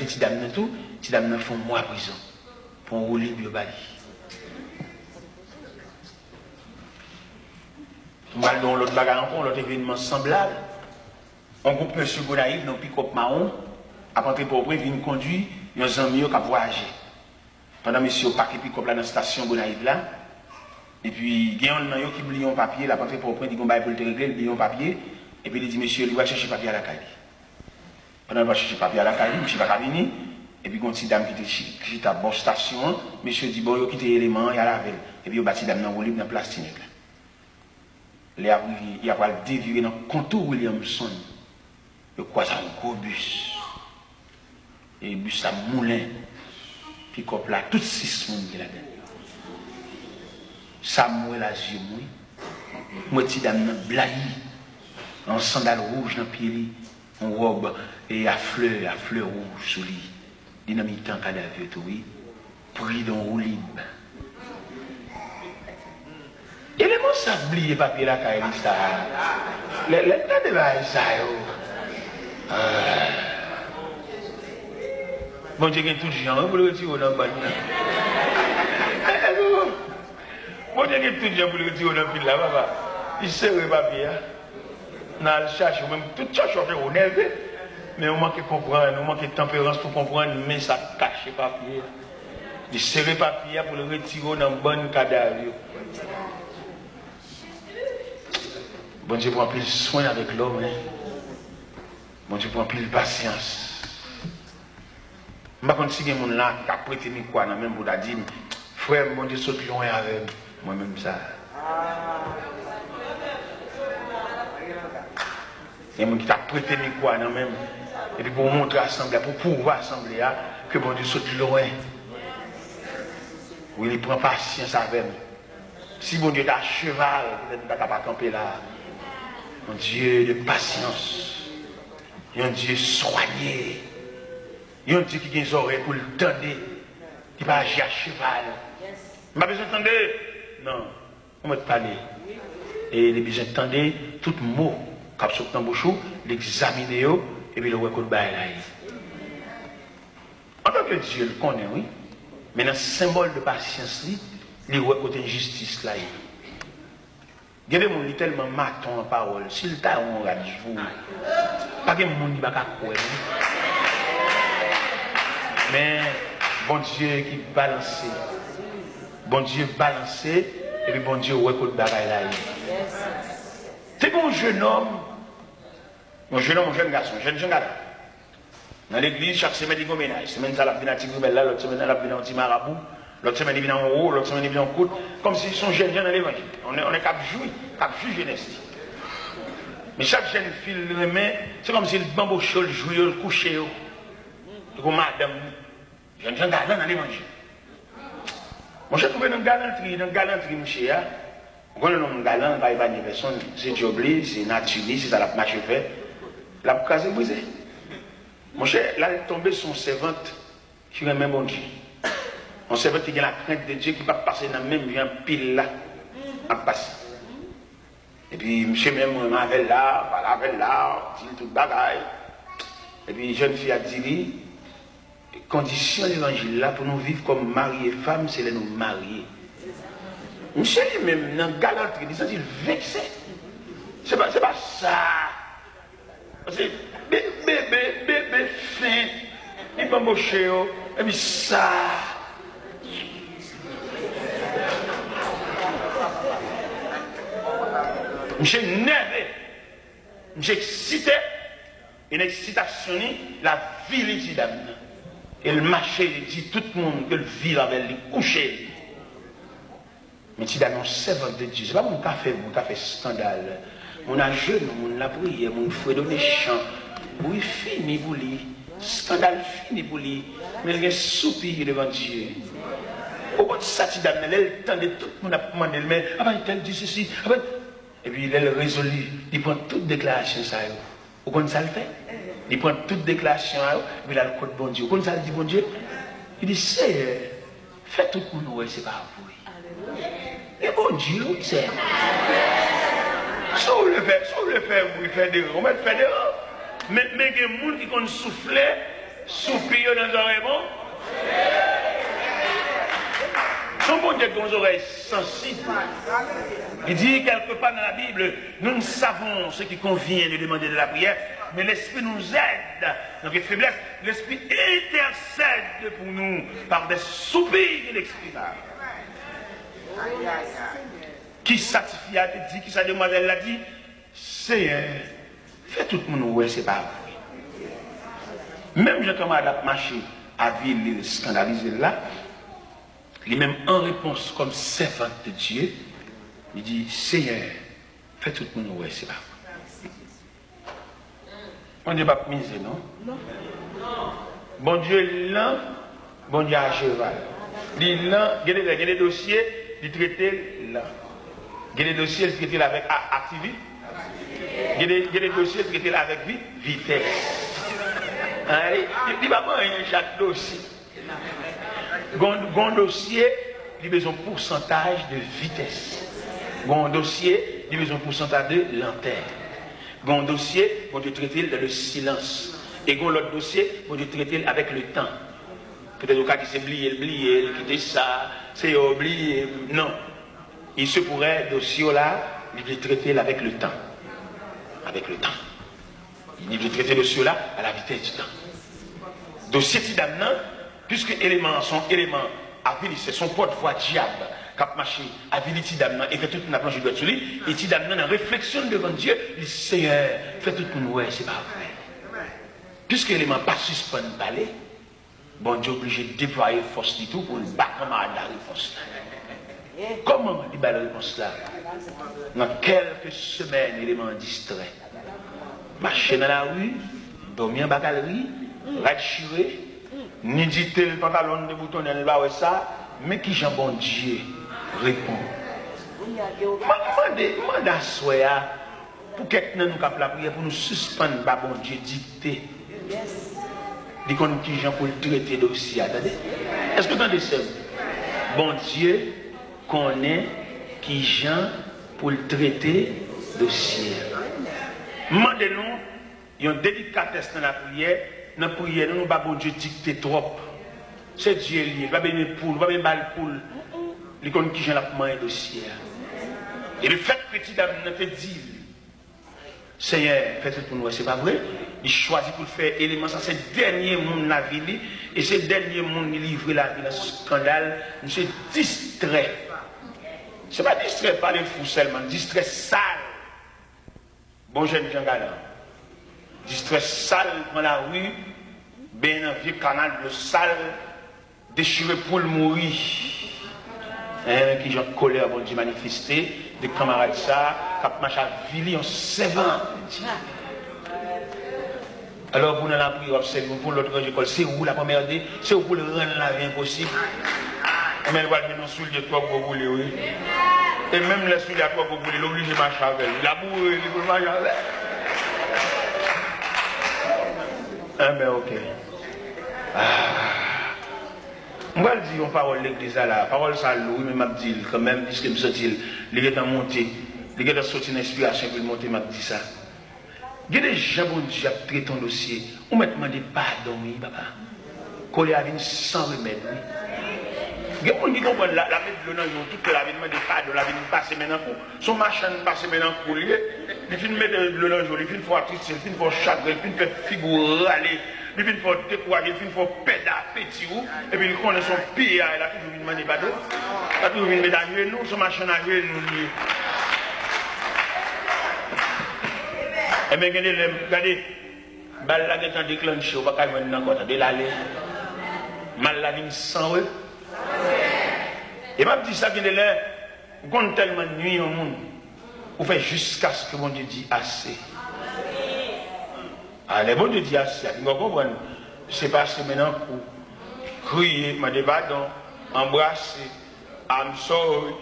petite dame tout, petite dame font moi prison. Pour rouler bio bali. On va dans l'autre bagarre encore, l'autre événement semblable. On groupe monsieur Gonaïve dans pick-up marron, après pour près vient conduire, nos amis qui voyager. Pendant monsieur paquet pick-up là dans la station Gonaïve là. Et puis, il y a un homme qui oublie un papier, la après pour prendre, il dit qu'on va pour le régler, il oublie un papier, et puis il dit, monsieur, il va chercher papier à la caille. Pendant qu'il va chercher papier à la caille, monsieur va venir, et puis, il y a une petite dame qui est à la bonne station, monsieur dit, bon, il y a quitté l'élément, il y a la veille. Et puis, il y a une petite dame dans le dans la plastique. Il y a le dévirer dans le contour Williamson. Il y a un gros bus. Et le bus à moulin. Puis, il là, toutes 6 personnes qui là dedans. Samuel a yeux mouillés. Moi, petite dame blahi, en sandales rouges dans le pied, en robe et à fleurs rouges sous lui. Dynamite en cadavre, oui. Pris dans le libre. Et les mots s'oublient, papier la caille, ça. Les débat, ça, bon Dieu, il y a tout le gens, vous le retirez dans le bain. Bon Dieu, il y a tout le gens pour le retirer dans le pile là, papa. Il sert le papier. On a le chercher, même tout chercher, on est élevé. Mais on manque de comprendre, on manque de tempérance pour comprendre, mais ça cache le papier. Il sert le papier pour le retirer dans le bon cadavre. Bon Dieu prend plus soin avec l'homme. Bon Dieu prend plus patience. Je ne sais pas si il y a des gens là qui ont prêté mes quoi, même pour dire, frère, bon Dieu saute loin avec moi-même ça. Il y a des gens qui ont prêté mes quoi, même. Et puis pour montrer l'assemblée, pour pouvoir assembler, que bon Dieu saute loin. Oui, il prend patience avec moi. Si bon Dieu est à cheval, peut-être qu'il ne va pas camper là. Un Dieu de patience. Il y a un Dieu soigné. Il y a un Dieu qui a des oreilles pour le tendre. Qui va agir à cheval. Je n'ai pas besoin d'entendre. Non. On va te parler. Et il a besoin d'entendre tout mot qui sort dans le bouchon, l'examiner et puis le record de bail là. En tant que Dieu le connaît, oui. Mais dans le symbole de patience, il record de justice là. Il y a des gens qui sont tellement matons en parole. S'il t'a on va dire, pas que les gens qui ne croire. Mais bon Dieu qui balance. Bon Dieu balance. Et puis bon Dieu record de bagaille là. C'est mon jeune homme. Mon jeune garçon, jeune garçon. Dans l'église, chaque semaine, il y a un ménage. Semaine, ça, il y a un petit groupe là, l'autre semaine, il y a un petit marabout. L'autre semaine, il vient en haut, l'autre semaine, il vient en coude. Comme s'ils sont jeunes dans l'évangile. On est cap jouer jeunesse. Mais chaque jeune fille, c'est comme si le bambou chaud, le jouer, le coucher. Comme madame, jeune galant dans l'évangile. Moi, j'ai trouvé dans galanterie, monsieur. Quand on est galant, il n'y a pas de personne. C'est Diobli, c'est naturel, c'est ça la marche fait. La case est brisée. Mon cher, là, il est tombé son servante qui est même bon Dieu. On sait qu'il y a la crainte de Dieu qui va passer dans le même pile là, à passer. Et puis, monsieur même, on avait là, dit tout bagaille. Et puis, jeune fille a dit, condition de l'évangile là, pour nous vivre comme mari et femme, c'est de nous marier. Monsieur lui-même, dans la galanterie, il dit, vexé. C'est pas ça. C'est bébé fin, il va m'embaucher, et puis ça. Monsieur nerveux, monsieur excité, une excitation, la vie d'âme. Et le marché, il dit tout le monde que le vit avec lui, couché. Mais tu as un servant de Dieu, ce n'est pas mon café scandale. Mon jeune, mon la prière, mon frère donné chant. Oui, fini pour lui. Scandale fini pour lui. Mais il y a un soupir devant Dieu. Au bout de ça, tu as le temps de tout le monde à demander, mais avant il dit ceci. Et puis il est résolu, il prend toute déclaration ça. Vous connaissez ça le fait? Il prend toute déclaration, et puis il a le code bon Dieu. Vous connaissez ça le dit bon Dieu? Il dit, c'est, faites tout le monde, c'est pas vous. Et bon Dieu, c'est. Si vous le faites, vous le faites des rangs. Mais il y a des gens qui ont soufflé, Soupir dans les oreilles, bon? Son bon Dieu dans les oreilles sensibles. Il dit quelque part dans la Bible, nous ne savons ce qui convient de demander de la prière, mais l'Esprit nous aide dans les faiblesses. L'Esprit intercède pour nous par des soupirs inexprimables. Qui satisfie a dit, qui sa demoiselle l'a dit, Seigneur, fais tout le monde, ouais, c'est pas vrai. Même Jean-Thomas a marché à ville scandalisé là, il est même en réponse comme servante de Dieu, il dit, Seigneur, fais tout le monde, ouais, c'est pas vrai. Bon Dieu pas misé, non? Bon Dieu lent, bon Dieu à cheval. Il lent, il y a des dossiers, il traite lent. Il y a des dossiers, il traite avec activité. Il y a des dossiers, il traite avec vitesse. Il n'y a pas chaque dossier. Un dossier, il a besoin de pourcentage de vitesse. Un dossier, il a besoin de pourcentage de lenteur. Un dossier, on doit traiter dans le silence. Et l'autre dossier, on doit traiter avec le temps. Peut-être au cas qui s'est oublié, quitter ça, c'est oublié. Non. Il se pourrait, dossier là, il doit traiter avec le temps. Avec le temps. Il doit traiter le dossier là à la vitesse du temps. Dossier Tidamnan, puisque éléments sont éléments habilités, c'est son porte-voix diable, cap marché, habilité Tidamnan, et fait toute une planche de sur lui, et Tidamnan en réflexion devant Dieu, il dit Seigneur, fais tout pour nous, ouais, c'est pas vrai. Puisque l'élément pas suspend parler, bon Dieu est obligé de déployer force du tout pour le battre comme à la réponse là. Comment il bat la réponse là? Dans quelques semaines, l'élément distrait. Marcher dans la rue, dormir en bacalerie, ratchiré, ni dit le pantalon de bouton, elle va ça, mais qui Jean bon Dieu répond. Demande à soi pour quelqu'un nous capte la prière pour nous suspendre par bon Dieu dicté. Dit qu'on qui Jean pour le traiter dossier. Est-ce que vous entendez ça? Bon Dieu connaît qui Jean pour le traiter dossier. Demandez-nous, il y a une délicatesse dans la prière. Dans la prière, nous ne pas bon Dieu dicter trop. C'est Dieu lié. Il ne va pas bien poule, il va bien mal poule. Il connaît qui Jean l'a main dossier. Et le fait que petit dame ne te dit, Seigneur, fais tout pour nous, c'est pas vrai. Il choisit pour faire élément, ça c'est le dernier monde la vie. Et c'est le dernier monde qui livre la vie dans ce scandale. Nous sommes distraits. Ce n'est pas distrait par les fous seulement, distrait sale. Bon jeune Jean Galant. Distrait sale dans la rue, bien un vieux canal de sale, déchiré pour le mourir. Qui j'ai colère, bon Dieu manifesté, des camarades ça, qui marchent à Vili en servant. Alors, pour nous la prière, observez pour l'autre école, c'est où la première idée, c'est où pour le rendre la vie impossible. Mais il va nous soulever toi pour vous oui. Et même les souliers à toi pour vous l'oblige de marcher avec lui. La boue, il faut marcher avec. Ah ben ok. On va le dire en parole l'église là, la parole ça lourd, mais m'a dit quand même, puisque me senti, il est en montée, il est sorti une inspiration pour monter, m'a dit ça. Il y a des gens qui ont traité ton dossier, on m'a demandé pardon, oui, papa. Collé à vie sans remède, oui. Il y a des gens qui comprennent la vie de l'honneur, toute la vie demandé pardon, la vie passe maintenant pour. Son machin passe maintenant pour lui, il finit de mettre de l'honneur jolie, il finit de faire triste, il finit de faire chagrin, il finit de faire figure râler. Il finit de faire décourager, il finit de faire pédale, petit ou, et puis il connaît son pied, il a toujours une demandé pardon. Il a toujours une mettre à genoux, son machin à genoux. Et bien, regardez, mal la guette en déclenché, on va pas le mettre encore, de l'aller. Mal la vie sans eux. Et m'a dit ça, qu'il est là, on tellement nuit au monde, on fait jusqu'à ce que mon Dieu dit assez. Allez, bon Dieu dit assez, vous comprenez? C'est passé maintenant pour crier, me dire pardon, embrasser, I'm sorry.